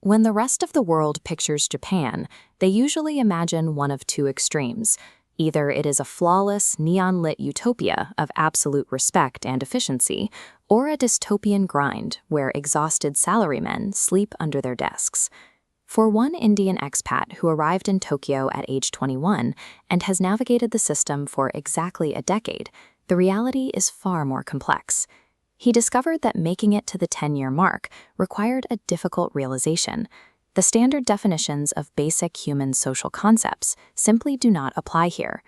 When the rest of the world pictures Japan, they usually imagine one of two extremes. Either it is a flawless, neon-lit utopia of absolute respect and efficiency, or a dystopian grind where exhausted salarymen sleep under their desks. For one Indian expat who arrived in Tokyo at age 21 and has navigated the system for exactly a decade, the reality is far more complex. He discovered that making it to the 10-year mark required a difficult realization. The standard definitions of basic human social concepts simply do not apply here.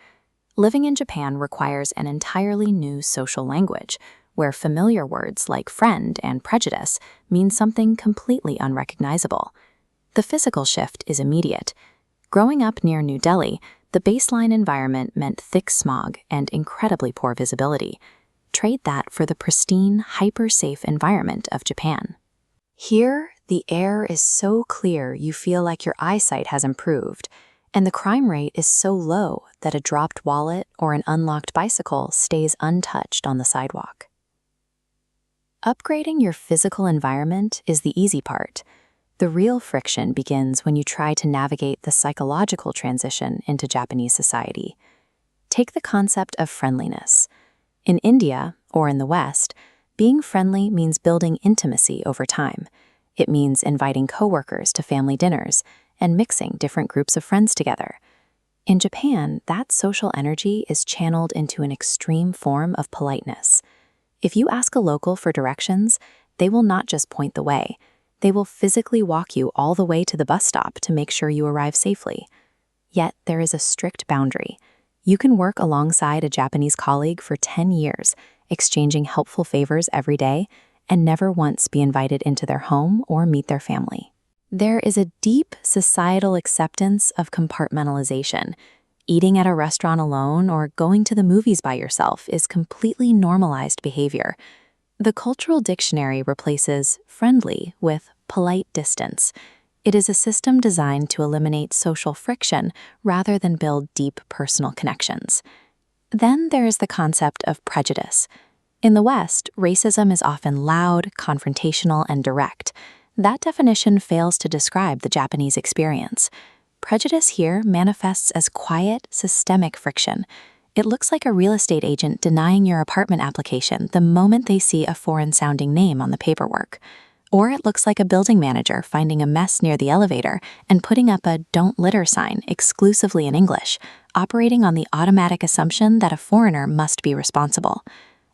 Living in Japan requires an entirely new social language, where familiar words like friend and prejudice mean something completely unrecognizable. The physical shift is immediate. Growing up near New Delhi, the baseline environment meant thick smog and incredibly poor visibility. Trade that for the pristine, hyper-safe environment of Japan. Here, the air is so clear you feel like your eyesight has improved, and the crime rate is so low that a dropped wallet or an unlocked bicycle stays untouched on the sidewalk. Upgrading your physical environment is the easy part. The real friction begins when you try to navigate the psychological transition into Japanese society. Take the concept of friendliness. In India, or in the West, being friendly means building intimacy over time. It means inviting coworkers to family dinners and mixing different groups of friends together. In Japan, that social energy is channeled into an extreme form of politeness. If you ask a local for directions, they will not just point the way. They will physically walk you all the way to the bus stop to make sure you arrive safely. Yet there is a strict boundary. You can work alongside a Japanese colleague for 10 years, exchanging helpful favors every day, and never once be invited into their home or meet their family. There is a deep societal acceptance of compartmentalization. Eating at a restaurant alone or going to the movies by yourself is completely normalized behavior. The cultural dictionary replaces friendly with polite distance. It is a system designed to eliminate social friction rather than build deep personal connections. Then there is the concept of prejudice. In the West, racism is often loud, confrontational, and direct. That definition fails to describe the Japanese experience. Prejudice here manifests as quiet, systemic friction. It looks like a real estate agent denying your apartment application the moment they see a foreign-sounding name on the paperwork. Or it looks like a building manager finding a mess near the elevator and putting up a "Don't Litter" sign exclusively in English, operating on the automatic assumption that a foreigner must be responsible.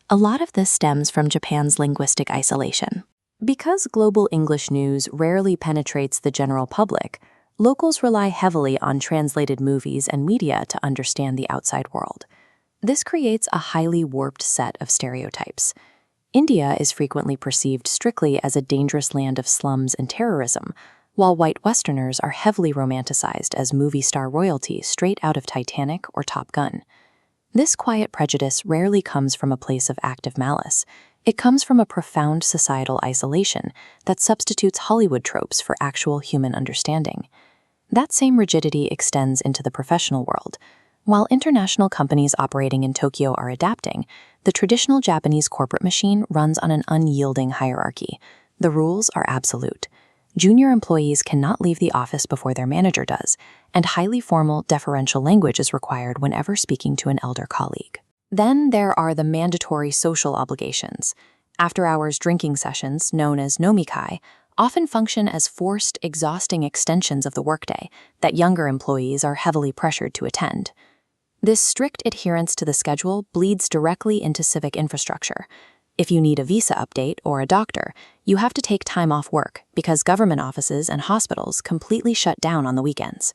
A lot of this stems from Japan's linguistic isolation. Because global English news rarely penetrates the general public, locals rely heavily on translated movies and media to understand the outside world. This creates a highly warped set of stereotypes. India is frequently perceived strictly as a dangerous land of slums and terrorism, while white Westerners are heavily romanticized as movie star royalty straight out of Titanic or Top Gun. This quiet prejudice rarely comes from a place of active malice. It comes from a profound societal isolation that substitutes Hollywood tropes for actual human understanding. That same rigidity extends into the professional world. While international companies operating in Tokyo are adapting, the traditional Japanese corporate machine runs on an unyielding hierarchy. The rules are absolute. Junior employees cannot leave the office before their manager does, and highly formal, deferential language is required whenever speaking to an elder colleague. Then there are the mandatory social obligations. After-hours drinking sessions, known as nomikai, often function as forced, exhausting extensions of the workday that younger employees are heavily pressured to attend. This strict adherence to the schedule bleeds directly into civic infrastructure. If you need a visa update or a doctor, you have to take time off work because government offices and hospitals completely shut down on the weekends.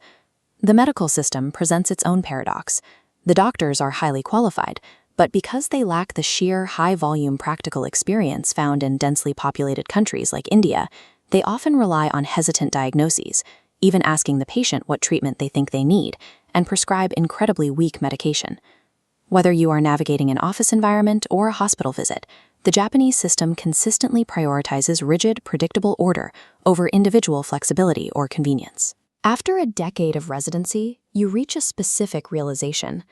The medical system presents its own paradox. The doctors are highly qualified, but because they lack the sheer high-volume practical experience found in densely populated countries like India, they often rely on hesitant diagnoses, even asking the patient what treatment they think they need, and prescribe incredibly weak medication. Whether you are navigating an office environment or a hospital visit, the Japanese system consistently prioritizes rigid, predictable order over individual flexibility or convenience. After a decade of residency, you reach a specific realization.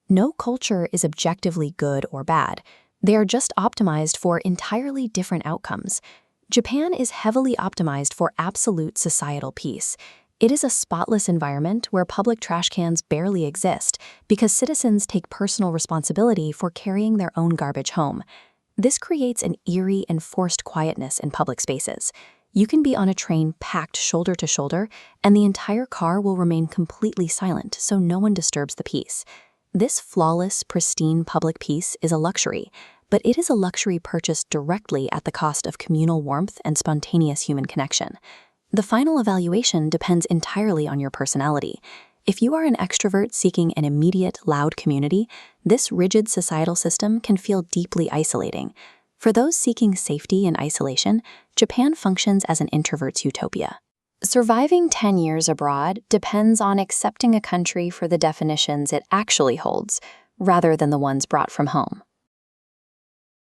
No culture is objectively good or bad. They are just optimized for entirely different outcomes. Japan is heavily optimized for absolute societal peace. It is a spotless environment where public trash cans barely exist because citizens take personal responsibility for carrying their own garbage home. This creates an eerie and forced quietness in public spaces. You can be on a train packed shoulder to shoulder, and the entire car will remain completely silent so no one disturbs the peace. This flawless, pristine public peace is a luxury, but it is a luxury purchased directly at the cost of communal warmth and spontaneous human connection. The final evaluation depends entirely on your personality. If you are an extrovert seeking an immediate, loud community, this rigid societal system can feel deeply isolating. For those seeking safety in isolation, Japan functions as an introvert's utopia. Surviving 10 years abroad depends on accepting a country for the definitions it actually holds, rather than the ones brought from home.